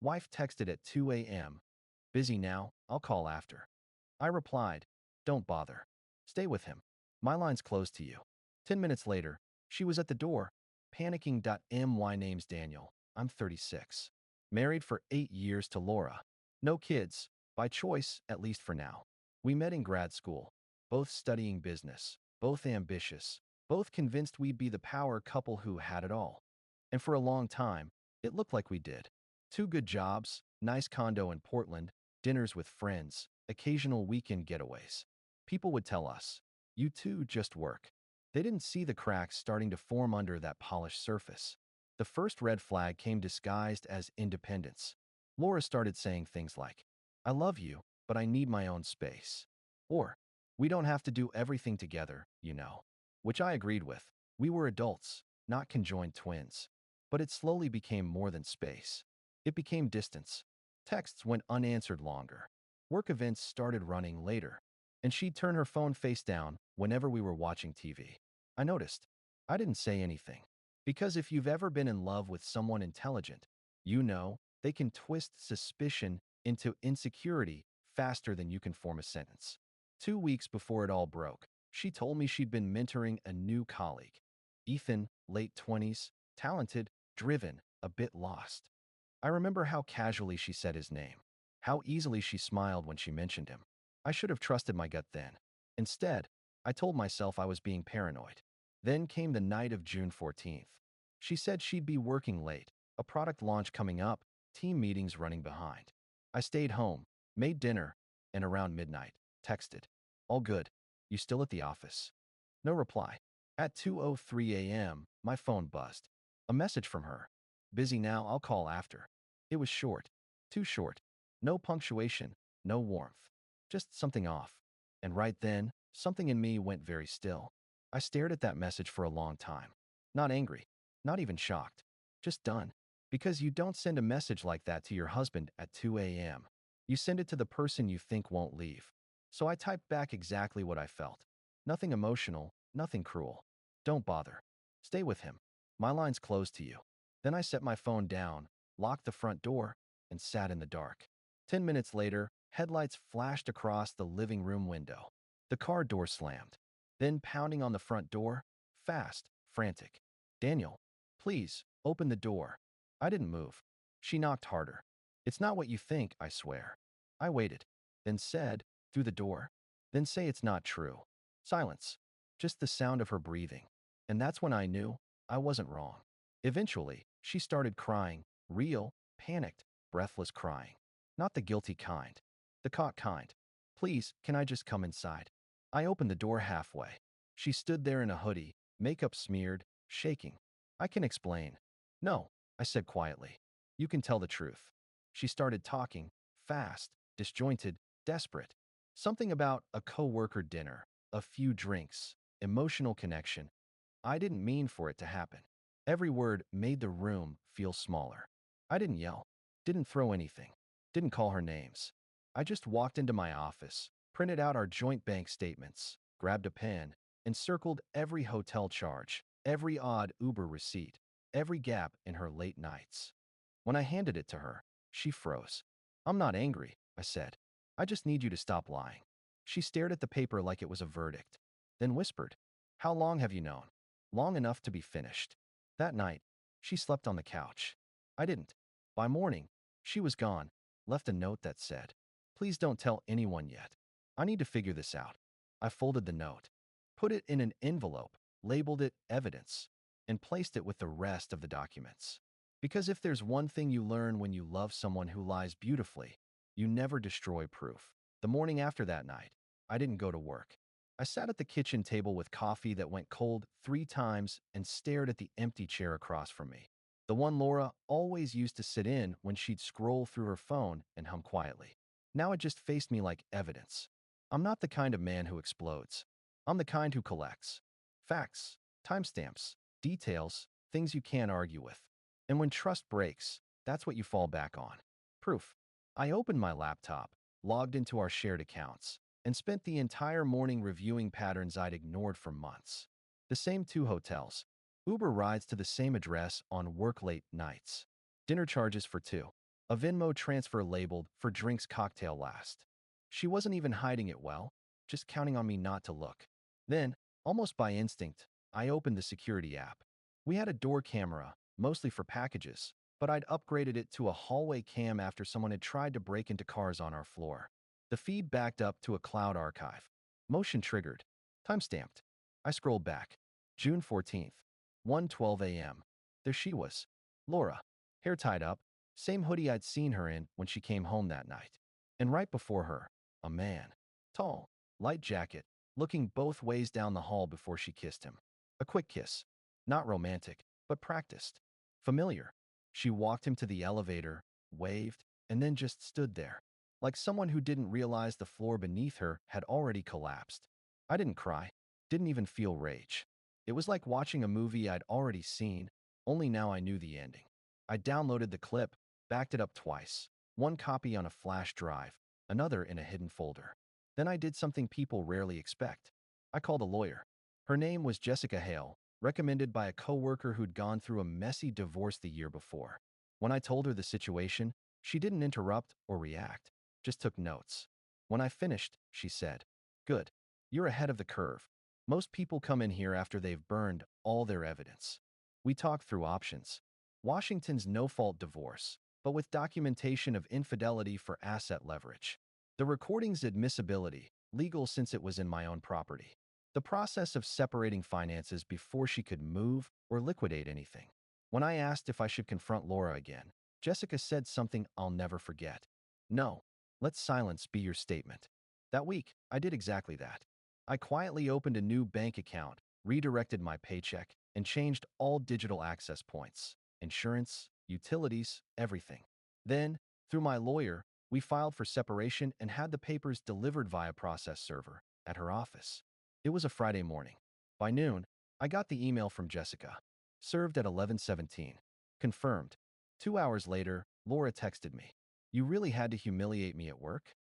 Wife texted at 2 a.m. Busy now, I'll call after. I replied, don't bother. Stay with him. My line's closed to you. 10 minutes later, she was at the door. Panicking. My name's Daniel. I'm 36. Married for 8 years to Laura. No kids, by choice, at least for now. We met in grad school, both studying business, both ambitious, both convinced we'd be the power couple who had it all. And for a long time, it looked like we did. 2 good jobs, nice condo in Portland, dinners with friends, occasional weekend getaways. People would tell us, you two just work. They didn't see the cracks starting to form under that polished surface. The first red flag came disguised as independence. Laura started saying things like, I love you, but I need my own space. Or, we don't have to do everything together, you know. Which I agreed with. We were adults, not conjoined twins. But it slowly became more than space. It became distance. Texts went unanswered longer. Work events started running later. And she'd turn her phone face down whenever we were watching TV. I noticed. I didn't say anything. Because if you've ever been in love with someone intelligent, you know they can twist suspicion into insecurity faster than you can form a sentence. 2 weeks before it all broke, she told me she'd been mentoring a new colleague. Ethan, late 20s, talented, driven, a bit lost. I remember how casually she said his name, how easily she smiled when she mentioned him. I should have trusted my gut then. Instead, I told myself I was being paranoid. Then came the night of June 14th. She said she'd be working late, a product launch coming up, team meetings running behind. I stayed home, made dinner, and around midnight, texted. All good. You still at the office? No reply. At 2:03 a.m., my phone buzzed. A message from her. Busy now, I'll call after. It was short. Too short. No punctuation, no warmth. Just something off. And right then, something in me went very still. I stared at that message for a long time. Not angry. Not even shocked. Just done. Because you don't send a message like that to your husband at 2 a.m. You send it to the person you think won't leave. So I typed back exactly what I felt. Nothing emotional, nothing cruel. Don't bother. Stay with him. My line's closed to you. Then I set my phone down, locked the front door, and sat in the dark. 10 minutes later, headlights flashed across the living room window. The car door slammed. Then pounding on the front door, fast, frantic. Daniel, please, open the door. I didn't move. She knocked harder. It's not what you think, I swear. I waited, then said, through the door. Then say it's not true. Silence. Just the sound of her breathing. And that's when I knew I wasn't wrong. Eventually, she started crying, real, panicked, breathless crying. Not the guilty kind. The caught kind. Please, can I just come inside? I opened the door halfway. She stood there in a hoodie, makeup smeared, shaking. I can explain. No, I said quietly. You can tell the truth. She started talking, fast, disjointed, desperate. Something about a co-worker dinner, a few drinks, emotional connection. I didn't mean for it to happen. Every word made the room feel smaller. I didn't yell, didn't throw anything, didn't call her names. I just walked into my office, printed out our joint bank statements, grabbed a pen, and circled every hotel charge, every odd Uber receipt, every gap in her late nights. When I handed it to her, she froze. I'm not angry, I said. I just need you to stop lying. She stared at the paper like it was a verdict, then whispered, How long have you known? Long enough to be finished. That night, she slept on the couch. I didn't. By morning, she was gone, left a note that said, Please don't tell anyone yet. I need to figure this out. I folded the note, put it in an envelope, labeled it evidence, and placed it with the rest of the documents. Because if there's one thing you learn when you love someone who lies beautifully, you never destroy proof. The morning after that night, I didn't go to work. I sat at the kitchen table with coffee that went cold 3 times and stared at the empty chair across from me. The one Laura always used to sit in when she'd scroll through her phone and hum quietly. Now it just faced me like evidence. I'm not the kind of man who explodes. I'm the kind who collects. Facts, timestamps, details, things you can't argue with. And when trust breaks, that's what you fall back on. Proof. I opened my laptop, logged into our shared accounts, and spent the entire morning reviewing patterns I'd ignored for months. The same 2 hotels, Uber rides to the same address on work late nights, dinner charges for 2, A Venmo transfer labeled for drinks cocktail last. She wasn't even hiding it well, just counting on me not to look. Then, almost by instinct, I opened the security app. We had a door camera, mostly for packages, but I'd upgraded it to a hallway cam after someone had tried to break into cars on our floor. The feed backed up to a cloud archive. Motion triggered. Timestamped. I scrolled back. June 14th. 1:12 a.m. There she was. Laura. Hair tied up. Same hoodie I'd seen her in when she came home that night. And right before her, a man. Tall. Light jacket. Looking both ways down the hall before she kissed him. A quick kiss. Not romantic, but practiced. Familiar. She walked him to the elevator, waved, and then just stood there, like someone who didn't realize the floor beneath her had already collapsed. I didn't cry, didn't even feel rage. It was like watching a movie I'd already seen, only now I knew the ending. I downloaded the clip, backed it up twice, one copy on a flash drive, another in a hidden folder. Then I did something people rarely expect. I called a lawyer. Her name was Jessica Hale, recommended by a coworker who'd gone through a messy divorce the year before. When I told her the situation, she didn't interrupt or react, just took notes. When I finished, she said, "Good. You're ahead of the curve. Most people come in here after they've burned all their evidence." We talked through options. Washington's no-fault divorce, but with documentation of infidelity for asset leverage. The recording's admissibility, legal since it was in my own property. The process of separating finances before she could move or liquidate anything. When I asked if I should confront Laura again, Jessica said something I'll never forget. "No, let silence be your statement." That week, I did exactly that. I quietly opened a new bank account, redirected my paycheck, and changed all digital access points, insurance, utilities, everything. Then, through my lawyer, we filed for separation and had the papers delivered via process server at her office. It was a Friday morning. By noon, I got the email from Jessica. Served at 11:17. Confirmed. 2 hours later, Laura texted me. "You really had to humiliate me at work?"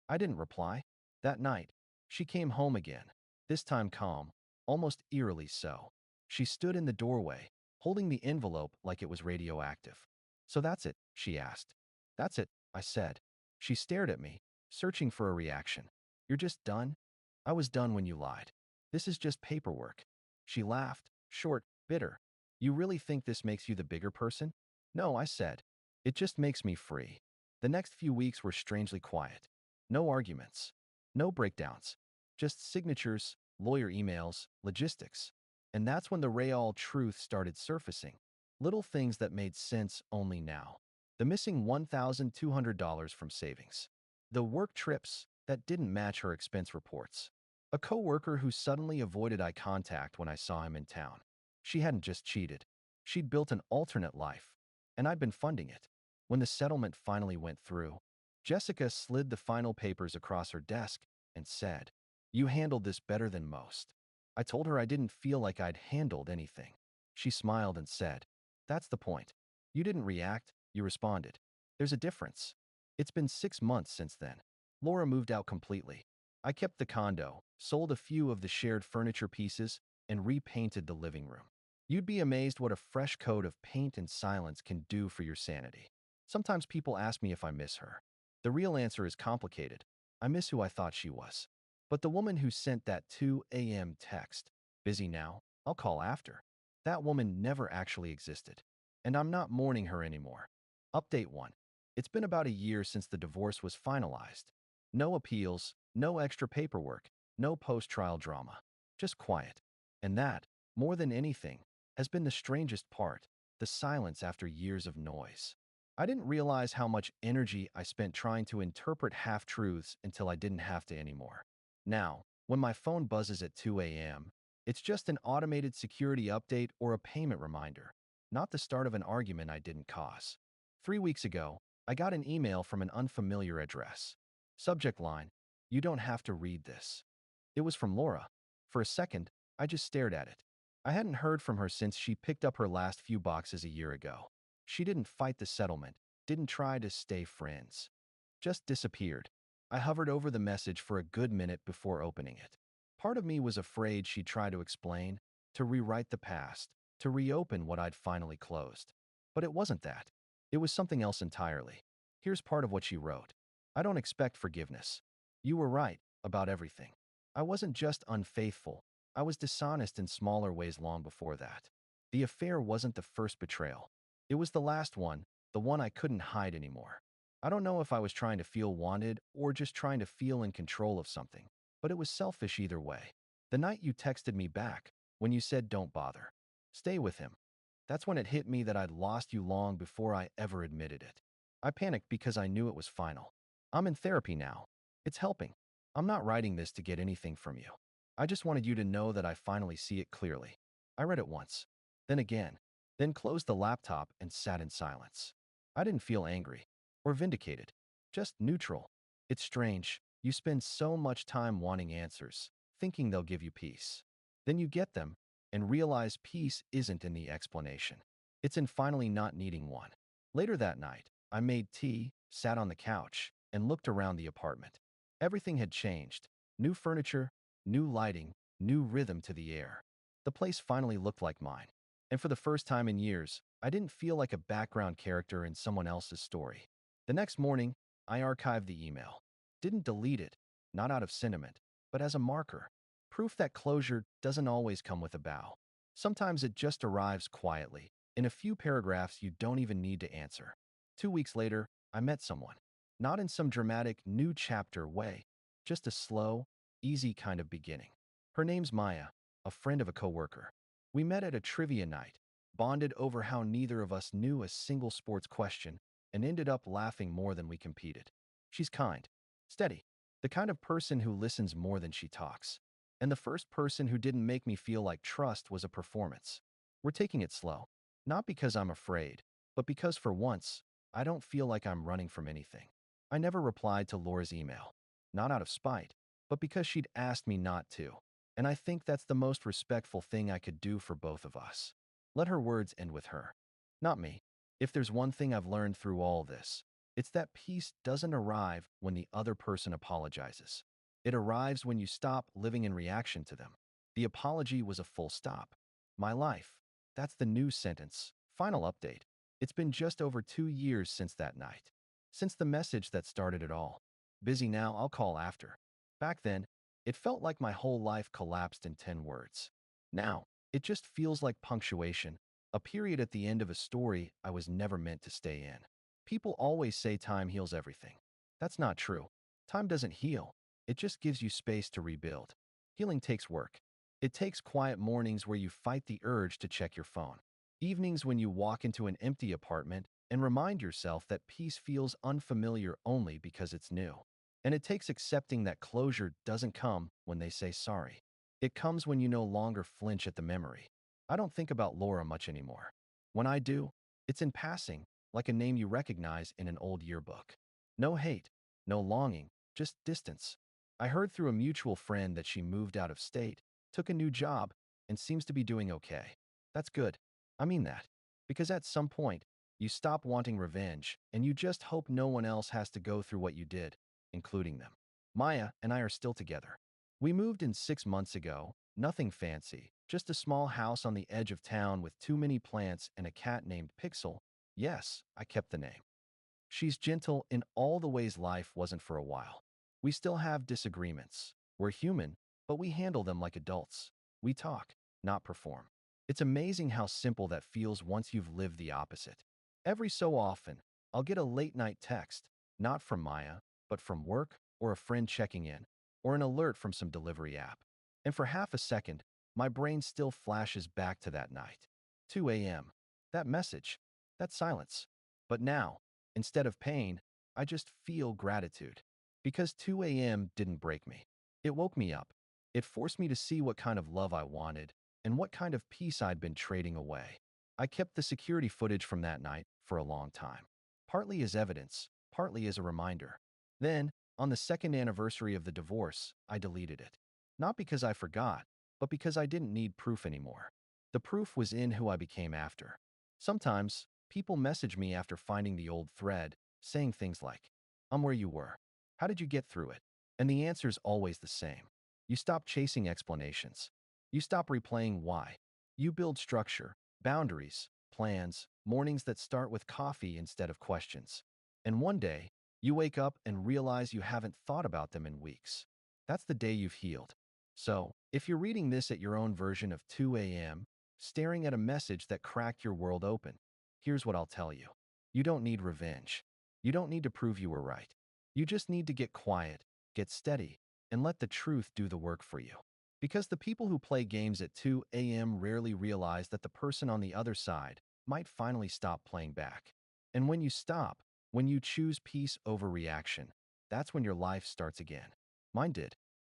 I didn't reply. That night, she came home again, this time calm, almost eerily so. She stood in the doorway, holding the envelope like it was radioactive. "So that's it?" she asked. "That's it," I said. She stared at me, searching for a reaction. "You're just done?" "I was done when you lied. This is just paperwork." She laughed, short, bitter. "You really think this makes you the bigger person?" "No," I said. "It just makes me free." The next few weeks were strangely quiet. No arguments. No breakdowns. Just signatures, lawyer emails, logistics. And that's when the real truth started surfacing. Little things that made sense only now. The missing $1,200 from savings. The work trips that didn't match her expense reports. A coworker who suddenly avoided eye contact when I saw him in town. She hadn't just cheated. She'd built an alternate life, and I'd been funding it. When the settlement finally went through, Jessica slid the final papers across her desk and said, "You handled this better than most." I told her I didn't feel like I'd handled anything. She smiled and said, "That's the point. You didn't react, you responded. There's a difference." It's been 6 months since then. Laura moved out completely. I kept the condo, sold a few of the shared furniture pieces, and repainted the living room. You'd be amazed what a fresh coat of paint and silence can do for your sanity. Sometimes people ask me if I miss her. The real answer is complicated. I miss who I thought she was. But the woman who sent that 2 a.m. text, "Busy now, I'll call after," that woman never actually existed. And I'm not mourning her anymore. Update 1. It's been about a year since the divorce was finalized. No appeals, no extra paperwork, no post-trial drama. Just quiet. And that, more than anything, has been the strangest part, the silence after years of noise. I didn't realize how much energy I spent trying to interpret half-truths until I didn't have to anymore. Now, when my phone buzzes at 2 a.m., it's just an automated security update or a payment reminder, not the start of an argument I didn't cause. 3 weeks ago, I got an email from an unfamiliar address. Subject line, "You don't have to read this." It was from Laura. For a second, I just stared at it. I hadn't heard from her since she picked up her last few boxes a year ago. She didn't fight the settlement, didn't try to stay friends. Just disappeared. I hovered over the message for a good minute before opening it. Part of me was afraid she'd try to explain, to rewrite the past, to reopen what I'd finally closed. But it wasn't that. It was something else entirely. Here's part of what she wrote. I don't expect forgiveness. You were right about everything. I wasn't just unfaithful. I was dishonest in smaller ways long before that. The affair wasn't the first betrayal. It was the last one, the one I couldn't hide anymore. I don't know if I was trying to feel wanted or just trying to feel in control of something, but it was selfish either way. The night you texted me back, when you said don't bother, stay with him, that's when it hit me that I'd lost you long before I ever admitted it. I panicked because I knew it was final. I'm in therapy now. It's helping. I'm not writing this to get anything from you. I just wanted you to know that I finally see it clearly. I read it once, then again, then closed the laptop and sat in silence. I didn't feel angry or vindicated, just neutral. It's strange. You spend so much time wanting answers, thinking they'll give you peace. Then you get them and realize peace isn't in the explanation. It's in finally not needing one. Later that night, I made tea, sat on the couch, and looked around the apartment. Everything had changed. New furniture, new lighting, new rhythm to the air. The place finally looked like mine. And for the first time in years, I didn't feel like a background character in someone else's story. The next morning, I archived the email. Didn't delete it, not out of sentiment, but as a marker. Proof that closure doesn't always come with a bow. Sometimes it just arrives quietly, in a few paragraphs you don't even need to answer. 2 weeks later, I met someone. Not in some dramatic new chapter way, just a slow, easy kind of beginning. Her name's Maya, a friend of a coworker. We met at a trivia night, bonded over how neither of us knew a single sports question, and ended up laughing more than we competed. She's kind, steady, the kind of person who listens more than she talks. And the first person who didn't make me feel like trust was a performance. We're taking it slow, not because I'm afraid, but because for once, I don't feel like I'm running from anything. I never replied to Laura's email, not out of spite, but because she'd asked me not to. And I think that's the most respectful thing I could do for both of us. Let her words end with her, not me. If there's one thing I've learned through all this, it's that peace doesn't arrive when the other person apologizes. It arrives when you stop living in reaction to them. The apology was a full stop. My life. That's the new sentence. Final update. It's been just over 2 years since that night. Since the message that started it all. Busy now, I'll call after. Back then, it felt like my whole life collapsed in 10 words. Now, it just feels like punctuation, a period at the end of a story I was never meant to stay in. People always say time heals everything. That's not true. Time doesn't heal. It just gives you space to rebuild. Healing takes work. It takes quiet mornings where you fight the urge to check your phone. Evenings when you walk into an empty apartment and remind yourself that peace feels unfamiliar only because it's new. And it takes accepting that closure doesn't come when they say sorry. It comes when you no longer flinch at the memory. I don't think about Laura much anymore. When I do, it's in passing, like a name you recognize in an old yearbook. No hate, no longing, just distance. I heard through a mutual friend that she moved out of state, took a new job, and seems to be doing okay. That's good. I mean that. Because at some point, you stop wanting revenge, and you just hope no one else has to go through what you did, including them. Maya and I are still together. We moved in 6 months ago, nothing fancy, just a small house on the edge of town with too many plants and a cat named Pixel. Yes, I kept the name. She's gentle in all the ways life wasn't for a while. We still have disagreements. We're human, but we handle them like adults. We talk, not perform. It's amazing how simple that feels once you've lived the opposite. Every so often, I'll get a late-night text, not from Maya, but from work or a friend checking in, or an alert from some delivery app. And for half a second, my brain still flashes back to that night. 2 a.m. That message, that silence. But now, instead of pain, I just feel gratitude. Because 2 a.m. didn't break me. It woke me up. It forced me to see what kind of love I wanted and what kind of peace I'd been trading away. I kept the security footage from that night for a long time. Partly as evidence, partly as a reminder. Then, on the second anniversary of the divorce, I deleted it. Not because I forgot, but because I didn't need proof anymore. The proof was in who I became after. Sometimes, people message me after finding the old thread, saying things like, I'm where you were. How did you get through it? And the answer's always the same. You stop chasing explanations. You stop replaying why. You build structure, boundaries, plans, mornings that start with coffee instead of questions. And one day, you wake up and realize you haven't thought about them in weeks. That's the day you've healed. So, if you're reading this at your own version of 2 a.m., staring at a message that cracked your world open, here's what I'll tell you. You don't need revenge. You don't need to prove you were right. You just need to get quiet, get steady, and let the truth do the work for you. Because the people who play games at 2 a.m. rarely realize that the person on the other side might finally stop playing back. And when you stop, when you choose peace over reaction, that's when your life starts again. Mine did.